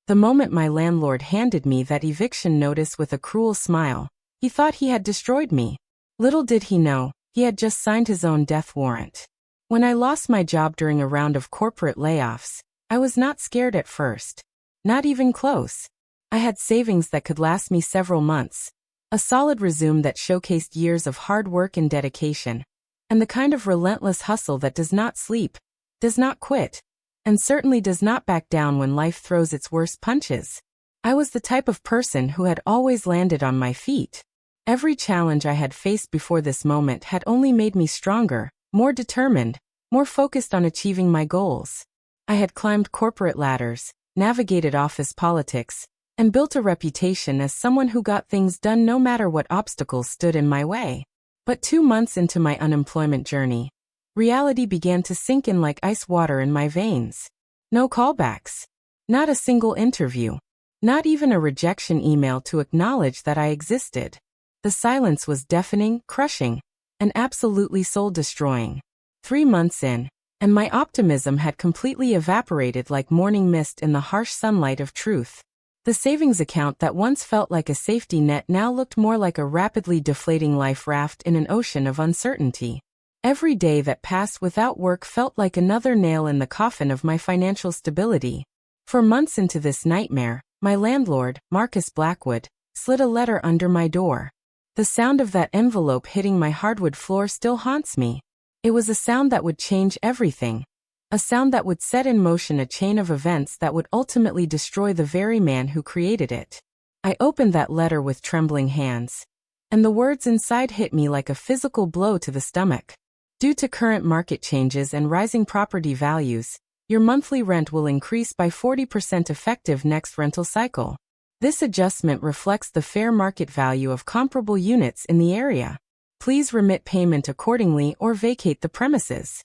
The moment my landlord handed me that eviction notice with a cruel smile, he thought he had destroyed me. Little did he know, he had just signed his own death warrant. When I lost my job during a round of corporate layoffs, I was not scared at first. Not even close. I had savings that could last me several months, a solid resume that showcased years of hard work and dedication, and the kind of relentless hustle that does not sleep, does not quit, and certainly does not back down when life throws its worst punches. I was the type of person who had always landed on my feet. Every challenge I had faced before this moment had only made me stronger, more determined, more focused on achieving my goals. I had climbed corporate ladders, navigated office politics, and built a reputation as someone who got things done no matter what obstacles stood in my way. But 2 months into my unemployment journey, reality began to sink in like ice water in my veins. No callbacks. Not a single interview. Not even a rejection email to acknowledge that I existed. The silence was deafening, crushing, and absolutely soul-destroying. 3 months in, and my optimism had completely evaporated like morning mist in the harsh sunlight of truth. The savings account that once felt like a safety net now looked more like a rapidly deflating life raft in an ocean of uncertainty. Every day that passed without work felt like another nail in the coffin of my financial stability. For months into this nightmare, my landlord, Marcus Blackwood, slid a letter under my door. The sound of that envelope hitting my hardwood floor still haunts me. It was a sound that would change everything. A sound that would set in motion a chain of events that would ultimately destroy the very man who created it. I opened that letter with trembling hands, and the words inside hit me like a physical blow to the stomach. Due to current market changes and rising property values, your monthly rent will increase by 40% effective next rental cycle. This adjustment reflects the fair market value of comparable units in the area. Please remit payment accordingly or vacate the premises.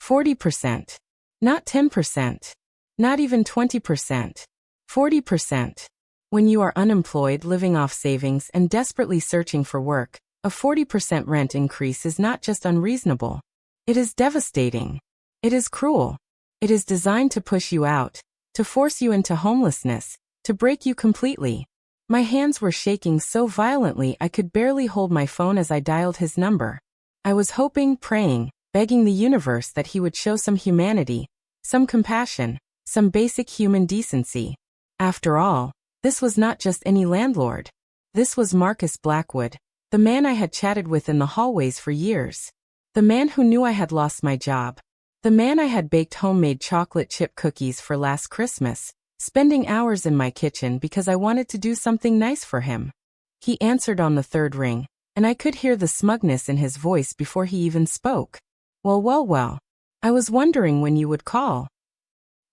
40%. Not 10%. Not even 20%. 40%. When you are unemployed, living off savings, and desperately searching for work, a 40% rent increase is not just unreasonable. It is devastating. It is cruel. It is designed to push you out, to force you into homelessness, to break you completely. My hands were shaking so violently I could barely hold my phone as I dialed his number. I was hoping, praying, begging the universe that he would show some humanity, some compassion, some basic human decency. After all, this was not just any landlord. This was Marcus Blackwood, the man I had chatted with in the hallways for years. The man who knew I had lost my job. The man I had baked homemade chocolate chip cookies for last Christmas, spending hours in my kitchen because I wanted to do something nice for him. He answered on the third ring, and I could hear the smugness in his voice before he even spoke. Well. I was wondering when you would call.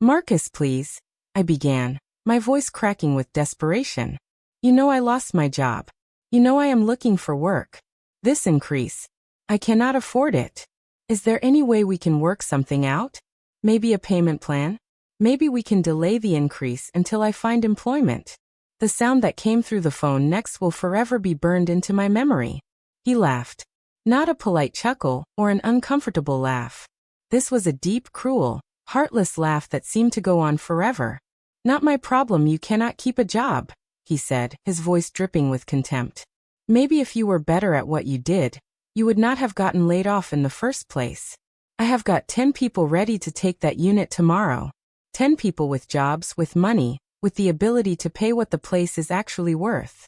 Marcus, please, I began, my voice cracking with desperation. You know I lost my job. You know I am looking for work. This increase. I cannot afford it. Is there any way we can work something out? Maybe a payment plan? Maybe we can delay the increase until I find employment. The sound that came through the phone next will forever be burned into my memory. He laughed. Not a polite chuckle or an uncomfortable laugh. This was a deep, cruel, heartless laugh that seemed to go on forever. Not my problem, you cannot keep a job, he said, his voice dripping with contempt. Maybe if you were better at what you did, you would not have gotten laid off in the first place. I have got 10 people ready to take that unit tomorrow. 10 people with jobs, with money, with the ability to pay what the place is actually worth.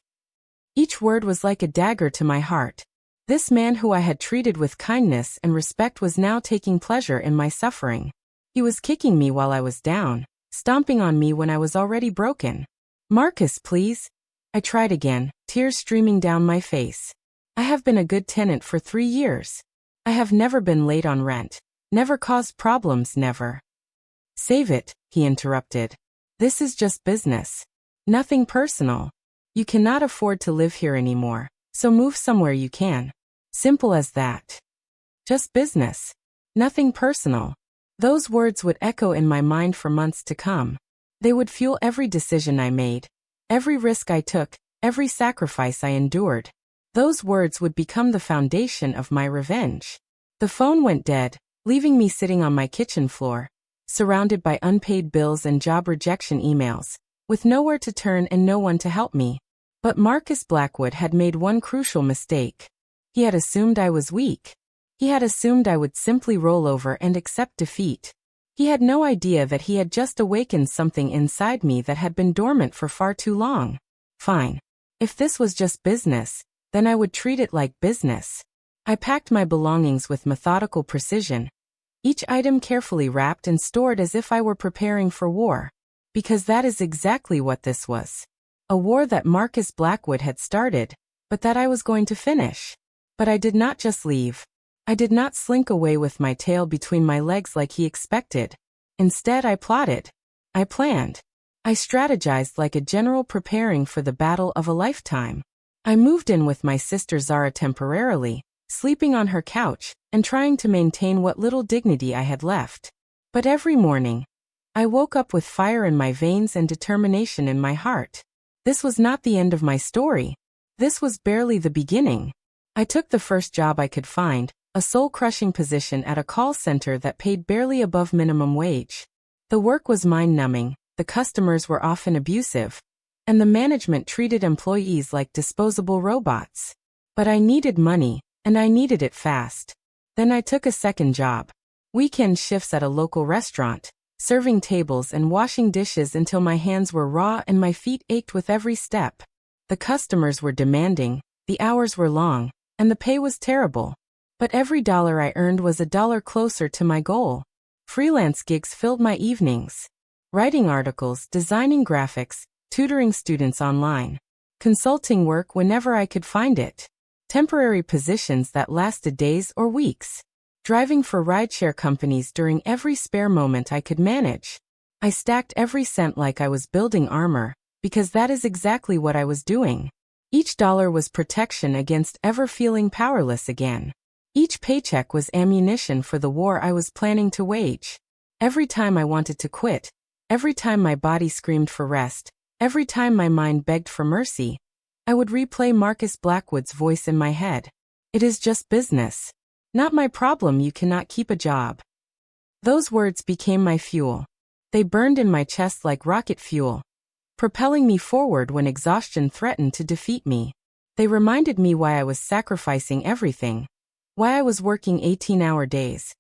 Each word was like a dagger to my heart. This man who I had treated with kindness and respect was now taking pleasure in my suffering. He was kicking me while I was down, stomping on me when I was already broken. Marcus, please. I tried again, tears streaming down my face. I have been a good tenant for 3 years. I have never been late on rent, never caused problems, never. Save it, he interrupted. This is just business. Nothing personal. You cannot afford to live here anymore, so move somewhere you can. Simple as that. Just business. Nothing personal. Those words would echo in my mind for months to come. They would fuel every decision I made, every risk I took, every sacrifice I endured. Those words would become the foundation of my revenge. The phone went dead, leaving me sitting on my kitchen floor, surrounded by unpaid bills and job rejection emails, with nowhere to turn and no one to help me. But Marcus Blackwood had made one crucial mistake. He had assumed I was weak. He had assumed I would simply roll over and accept defeat. He had no idea that he had just awakened something inside me that had been dormant for far too long. Fine. If this was just business, then I would treat it like business. I packed my belongings with methodical precision, each item carefully wrapped and stored as if I were preparing for war. Because that is exactly what this was. A war that Marcus Blackwood had started, but that I was going to finish. But I did not just leave. I did not slink away with my tail between my legs like he expected. Instead, I plotted. I planned. I strategized like a general preparing for the battle of a lifetime. I moved in with my sister Zara temporarily, sleeping on her couch, and trying to maintain what little dignity I had left. But every morning, I woke up with fire in my veins and determination in my heart. This was not the end of my story. This was barely the beginning. I took the first job I could find, a soul-crushing position at a call center that paid barely above minimum wage. The work was mind-numbing, the customers were often abusive, and the management treated employees like disposable robots. But I needed money, and I needed it fast. Then I took a second job. Weekend shifts at a local restaurant, serving tables and washing dishes until my hands were raw and my feet ached with every step. The customers were demanding, the hours were long, and the pay was terrible. But every dollar I earned was a dollar closer to my goal. Freelance gigs filled my evenings. Writing articles, designing graphics, tutoring students online. Consulting work whenever I could find it. Temporary positions that lasted days or weeks. Driving for rideshare companies during every spare moment I could manage. I stacked every cent like I was building armor, because that is exactly what I was doing. Each dollar was protection against ever feeling powerless again. Each paycheck was ammunition for the war I was planning to wage. Every time I wanted to quit, every time my body screamed for rest, every time my mind begged for mercy, I would replay Marcus Blackwood's voice in my head. It is just business. Not my problem, you cannot keep a job. Those words became my fuel. They burned in my chest like rocket fuel, propelling me forward when exhaustion threatened to defeat me. They reminded me why I was sacrificing everything. Why I was working 18-hour days.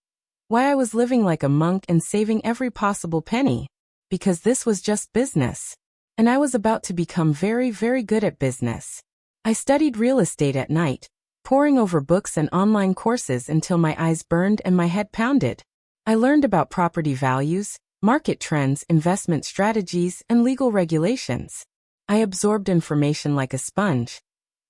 Why I was living like a monk and saving every possible penny. Because this was just business. And I was about to become very, very good at business. I studied real estate at night, poring over books and online courses until my eyes burned and my head pounded. I learned about property values, market trends, investment strategies, and legal regulations. I absorbed information like a sponge,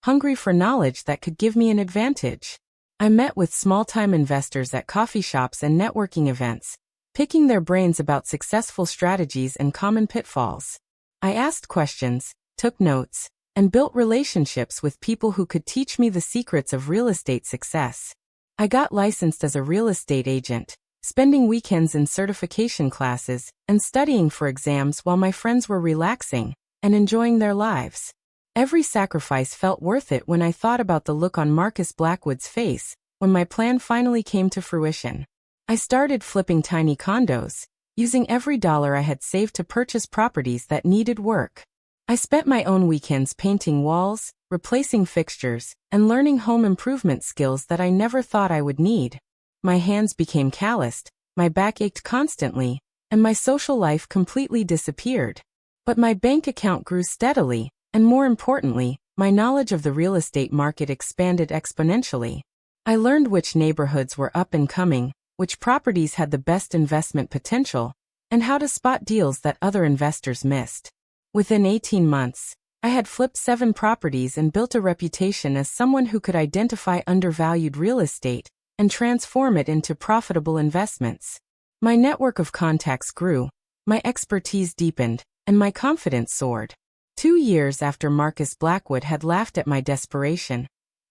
hungry for knowledge that could give me an advantage. I met with small-time investors at coffee shops and networking events, picking their brains about successful strategies and common pitfalls. I asked questions, took notes, and built relationships with people who could teach me the secrets of real estate success. I got licensed as a real estate agent, spending weekends in certification classes and studying for exams while my friends were relaxing and enjoying their lives. Every sacrifice felt worth it when I thought about the look on Marcus Blackwood's face when my plan finally came to fruition. I started flipping tiny condos, using every dollar I had saved to purchase properties that needed work. I spent my own weekends painting walls, replacing fixtures, and learning home improvement skills that I never thought I would need. My hands became calloused, my back ached constantly, and my social life completely disappeared. But my bank account grew steadily, and more importantly, my knowledge of the real estate market expanded exponentially. I learned which neighborhoods were up and coming, which properties had the best investment potential, and how to spot deals that other investors missed. Within 18 months, I had flipped 7 properties and built a reputation as someone who could identify undervalued real estate and transform it into profitable investments. My network of contacts grew, my expertise deepened, and my confidence soared. 2 years after Marcus Blackwood had laughed at my desperation,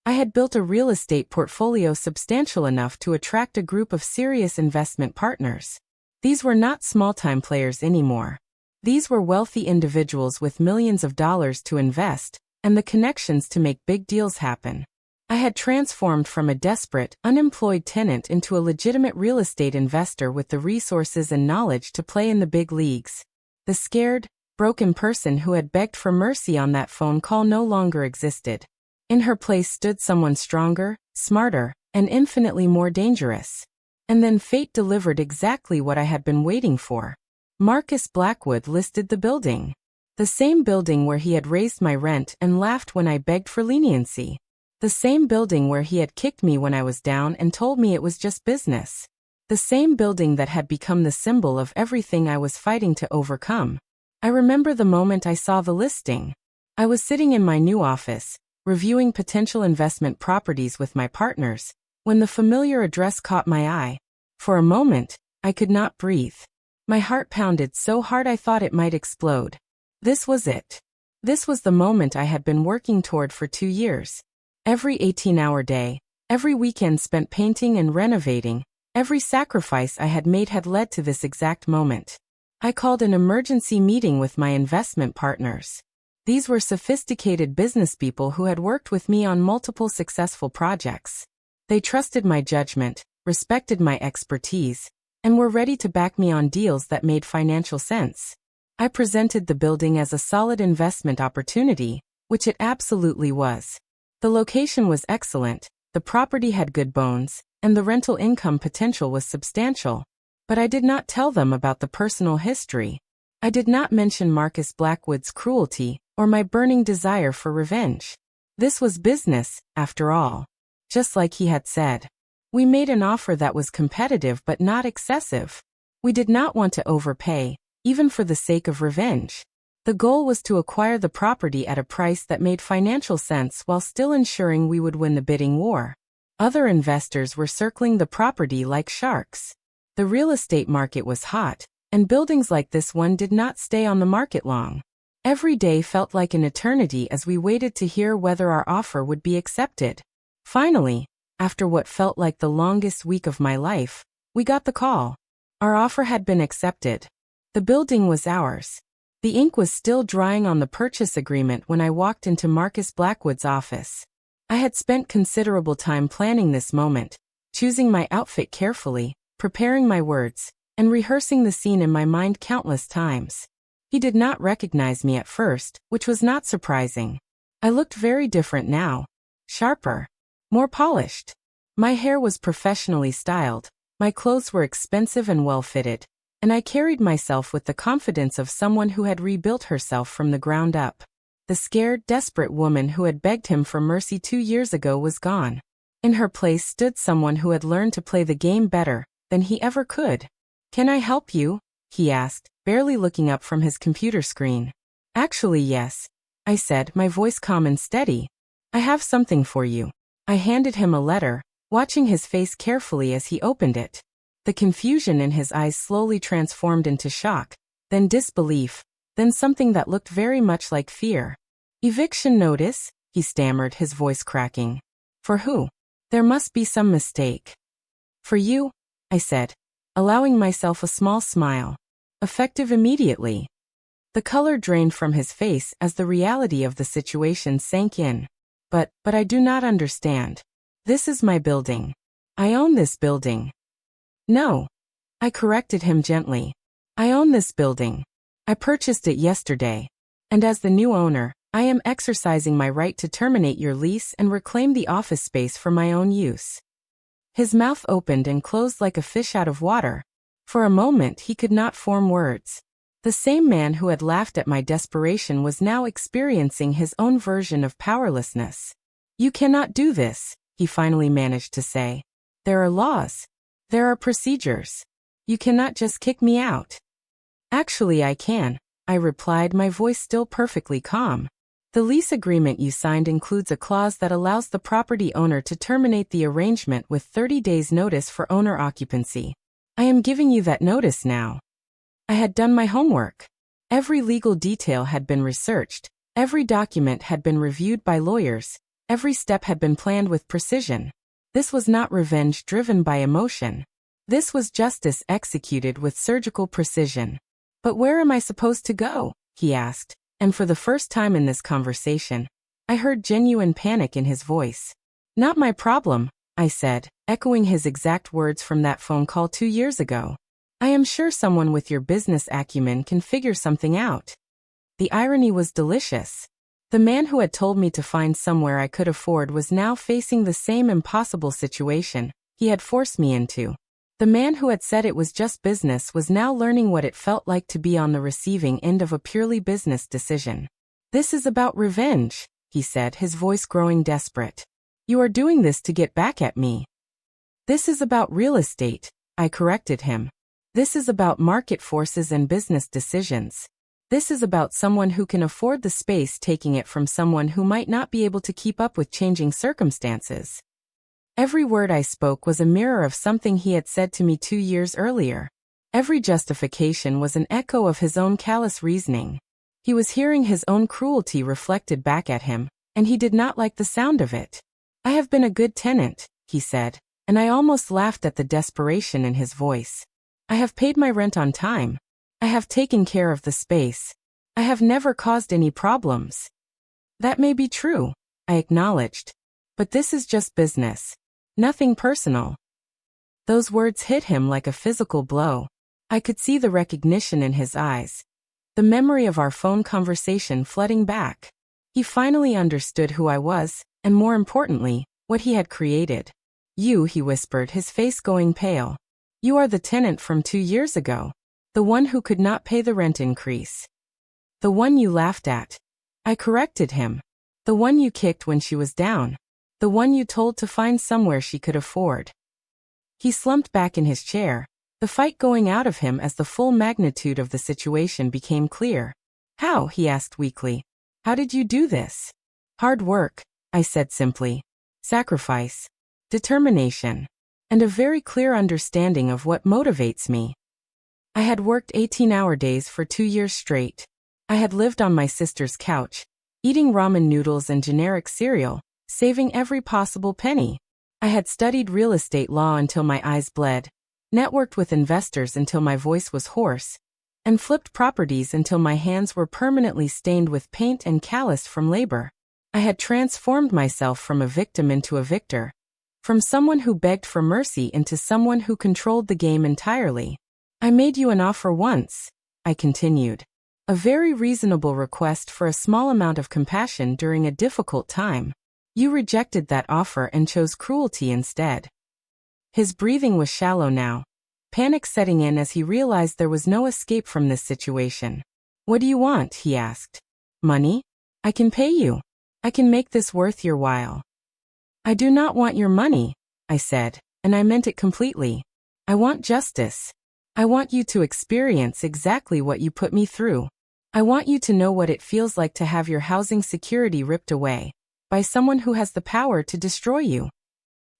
I had built a real estate portfolio substantial enough to attract a group of serious investment partners. These were not small-time players anymore. These were wealthy individuals with millions of dollars to invest, and the connections to make big deals happen. I had transformed from a desperate, unemployed tenant into a legitimate real estate investor with the resources and knowledge to play in the big leagues. The scared, broken person who had begged for mercy on that phone call no longer existed. In her place stood someone stronger, smarter, and infinitely more dangerous. And then fate delivered exactly what I had been waiting for. Marcus Blackwood listed the building. The same building where he had raised my rent and laughed when I begged for leniency. The same building where he had kicked me when I was down and told me it was just business. The same building that had become the symbol of everything I was fighting to overcome. I remember the moment I saw the listing. I was sitting in my new office, reviewing potential investment properties with my partners, when the familiar address caught my eye. For a moment, I could not breathe. My heart pounded so hard I thought it might explode. This was it. This was the moment I had been working toward for 2 years. Every 18-hour day, every weekend spent painting and renovating, every sacrifice I had made had led to this exact moment. I called an emergency meeting with my investment partners. These were sophisticated businesspeople who had worked with me on multiple successful projects. They trusted my judgment, respected my expertise, and were ready to back me on deals that made financial sense. I presented the building as a solid investment opportunity, which it absolutely was. The location was excellent, the property had good bones, and the rental income potential was substantial. But I did not tell them about the personal history. I did not mention Marcus Blackwood's cruelty or my burning desire for revenge. This was business, after all. Just like he had said. We made an offer that was competitive but not excessive. We did not want to overpay, even for the sake of revenge. The goal was to acquire the property at a price that made financial sense while still ensuring we would win the bidding war. Other investors were circling the property like sharks. The real estate market was hot, and buildings like this one did not stay on the market long. Every day felt like an eternity as we waited to hear whether our offer would be accepted. Finally, after what felt like the longest week of my life, we got the call. Our offer had been accepted. The building was ours. The ink was still drying on the purchase agreement when I walked into Marcus Blackwood's office. I had spent considerable time planning this moment, choosing my outfit carefully, preparing my words, and rehearsing the scene in my mind countless times. He did not recognize me at first, which was not surprising. I looked very different now. Sharper. More polished. My hair was professionally styled, my clothes were expensive and well-fitted, and I carried myself with the confidence of someone who had rebuilt herself from the ground up. The scared, desperate woman who had begged him for mercy 2 years ago was gone. In her place stood someone who had learned to play the game better than he ever could. "Can I help you?" he asked, barely looking up from his computer screen. "Actually, yes," I said, my voice calm and steady. "I have something for you." I handed him a letter, watching his face carefully as he opened it. The confusion in his eyes slowly transformed into shock, then disbelief, then something that looked very much like fear. "Eviction notice," he stammered, his voice cracking. "For who? There must be some mistake." "For you," I said, allowing myself a small smile. "Effective immediately." The color drained from his face as the reality of the situation sank in. But I do not understand. This is my building. I own this building." "No." I corrected him gently. "I own this building. I purchased it yesterday. And as the new owner, I am exercising my right to terminate your lease and reclaim the office space for my own use." His mouth opened and closed like a fish out of water. For a moment he could not form words. The same man who had laughed at my desperation was now experiencing his own version of powerlessness. "You cannot do this," he finally managed to say. "There are laws. There are procedures. You cannot just kick me out." "Actually, I can," I replied, my voice still perfectly calm. "The lease agreement you signed includes a clause that allows the property owner to terminate the arrangement with 30 days' notice for owner occupancy. I am giving you that notice now." I had done my homework. Every legal detail had been researched, every document had been reviewed by lawyers, every step had been planned with precision. This was not revenge driven by emotion. This was justice executed with surgical precision. "But where am I supposed to go?" he asked, and for the first time in this conversation, I heard genuine panic in his voice. "Not my problem," I said, echoing his exact words from that phone call 2 years ago. "I am sure someone with your business acumen can figure something out." The irony was delicious. The man who had told me to find somewhere I could afford was now facing the same impossible situation he had forced me into. The man who had said it was just business was now learning what it felt like to be on the receiving end of a purely business decision. "This is about revenge," he said, his voice growing desperate. "You are doing this to get back at me." "This is about real estate," I corrected him. "This is about market forces and business decisions. This is about someone who can afford the space taking it from someone who might not be able to keep up with changing circumstances." Every word I spoke was a mirror of something he had said to me 2 years earlier. Every justification was an echo of his own callous reasoning. He was hearing his own cruelty reflected back at him, and he did not like the sound of it. "I have been a good tenant," he said, and I almost laughed at the desperation in his voice. "I have paid my rent on time. I have taken care of the space. I have never caused any problems." "That may be true," I acknowledged. "But this is just business. Nothing personal." Those words hit him like a physical blow. I could see the recognition in his eyes. The memory of our phone conversation flooding back. He finally understood who I was, and more importantly, what he had created. "You," he whispered, his face going pale. "You are the tenant from 2 years ago. The one who could not pay the rent increase. The one you laughed at." I corrected him. "The one you kicked when she was down. The one you told to find somewhere she could afford." He slumped back in his chair, the fight going out of him as the full magnitude of the situation became clear. "How?" he asked weakly. "How did you do this?" "Hard work," I said simply. "Sacrifice. Determination. And a very clear understanding of what motivates me." I had worked 18-hour days for 2 years straight. I had lived on my sister's couch, eating ramen noodles and generic cereal, saving every possible penny. I had studied real estate law until my eyes bled, networked with investors until my voice was hoarse, and flipped properties until my hands were permanently stained with paint and calloused from labor. I had transformed myself from a victim into a victor, from someone who begged for mercy into someone who controlled the game entirely. "I made you an offer once," I continued. "A very reasonable request for a small amount of compassion during a difficult time. You rejected that offer and chose cruelty instead." His breathing was shallow now, panic setting in as he realized there was no escape from this situation. "What do you want?" he asked. "Money? I can pay you. I can make this worth your while." "I do not want your money," I said, and I meant it completely. "I want justice. I want you to experience exactly what you put me through. I want you to know what it feels like to have your housing security ripped away by someone who has the power to destroy you."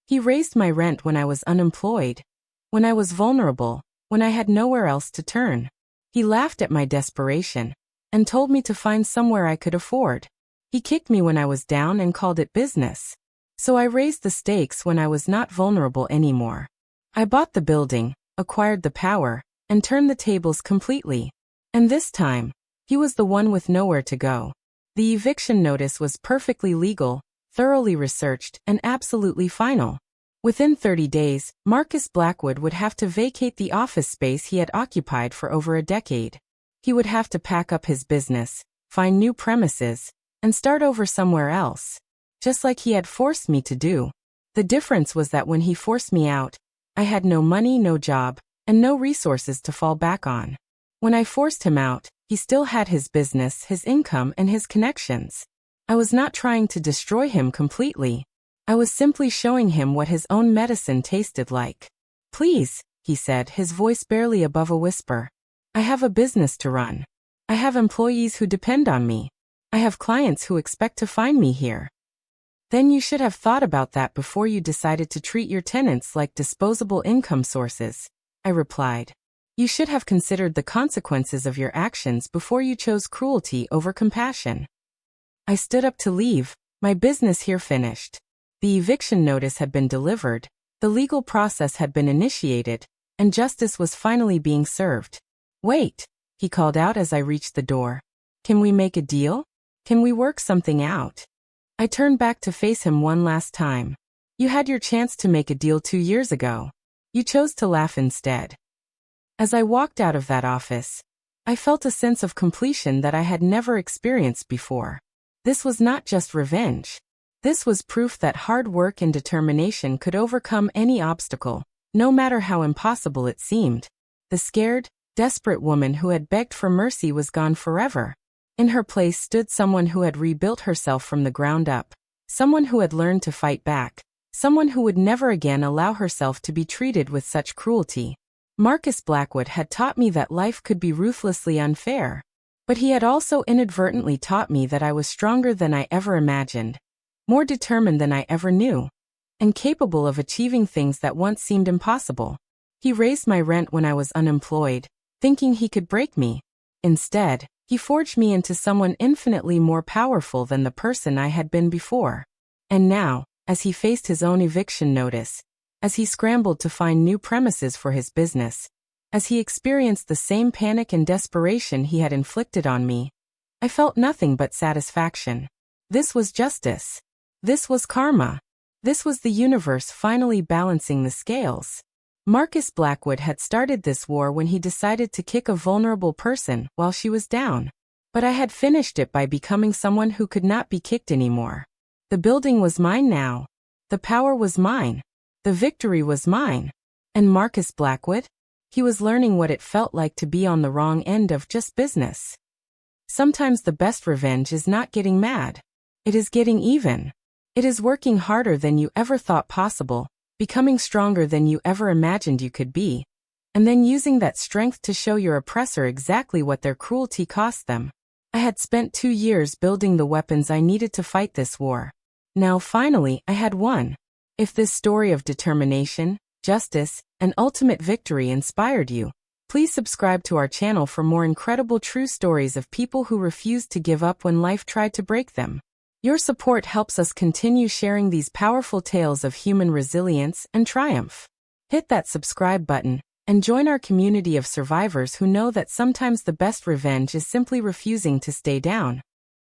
He raised my rent when I was unemployed, when I was vulnerable, when I had nowhere else to turn. He laughed at my desperation and told me to find somewhere I could afford. He kicked me when I was down and called it business. So I raised the stakes when I was not vulnerable anymore. I bought the building, acquired the power, and turned the tables completely. And this time, he was the one with nowhere to go. The eviction notice was perfectly legal, thoroughly researched, and absolutely final. Within 30 days, Marcus Blackwood would have to vacate the office space he had occupied for over a decade. He would have to pack up his business, find new premises, and start over somewhere else, just like he had forced me to do. The difference was that when he forced me out, I had no money, no job, and no resources to fall back on. When I forced him out, he still had his business, his income, and his connections. I was not trying to destroy him completely. I was simply showing him what his own medicine tasted like. "Please," he said, his voice barely above a whisper. "I have a business to run. I have employees who depend on me. I have clients who expect to find me here." "Then you should have thought about that before you decided to treat your tenants like disposable income sources," I replied. "You should have considered the consequences of your actions before you chose cruelty over compassion." I stood up to leave, my business here finished. The eviction notice had been delivered, the legal process had been initiated, and justice was finally being served. "Wait," he called out as I reached the door. "Can we make a deal? Can we work something out?" I turned back to face him one last time. "You had your chance to make a deal 2 years ago. You chose to laugh instead." As I walked out of that office, I felt a sense of completion that I had never experienced before. This was not just revenge. This was proof that hard work and determination could overcome any obstacle, no matter how impossible it seemed. The scared, desperate woman who had begged for mercy was gone forever. In her place stood someone who had rebuilt herself from the ground up, someone who had learned to fight back, someone who would never again allow herself to be treated with such cruelty. Marcus Blackwood had taught me that life could be ruthlessly unfair. But he had also inadvertently taught me that I was stronger than I ever imagined, more determined than I ever knew, and capable of achieving things that once seemed impossible. He raised my rent when I was unemployed, thinking he could break me. Instead, he forged me into someone infinitely more powerful than the person I had been before. And now, as he faced his own eviction notice, as he scrambled to find new premises for his business, as he experienced the same panic and desperation he had inflicted on me, I felt nothing but satisfaction. This was justice. This was karma. This was the universe finally balancing the scales. Marcus Blackwood had started this war when he decided to kick a vulnerable person while she was down. But I had finished it by becoming someone who could not be kicked anymore. The building was mine now. The power was mine. The victory was mine. And Marcus Blackwood? He was learning what it felt like to be on the wrong end of just business. Sometimes the best revenge is not getting mad. It is getting even. It is working harder than you ever thought possible, becoming stronger than you ever imagined you could be, and then using that strength to show your oppressor exactly what their cruelty cost them. I had spent 2 years building the weapons I needed to fight this war. Now finally I had won. If this story of determination, justice, and ultimate victory inspired you, please subscribe to our channel for more incredible true stories of people who refused to give up when life tried to break them. Your support helps us continue sharing these powerful tales of human resilience and triumph. Hit that subscribe button and join our community of survivors who know that sometimes the best revenge is simply refusing to stay down.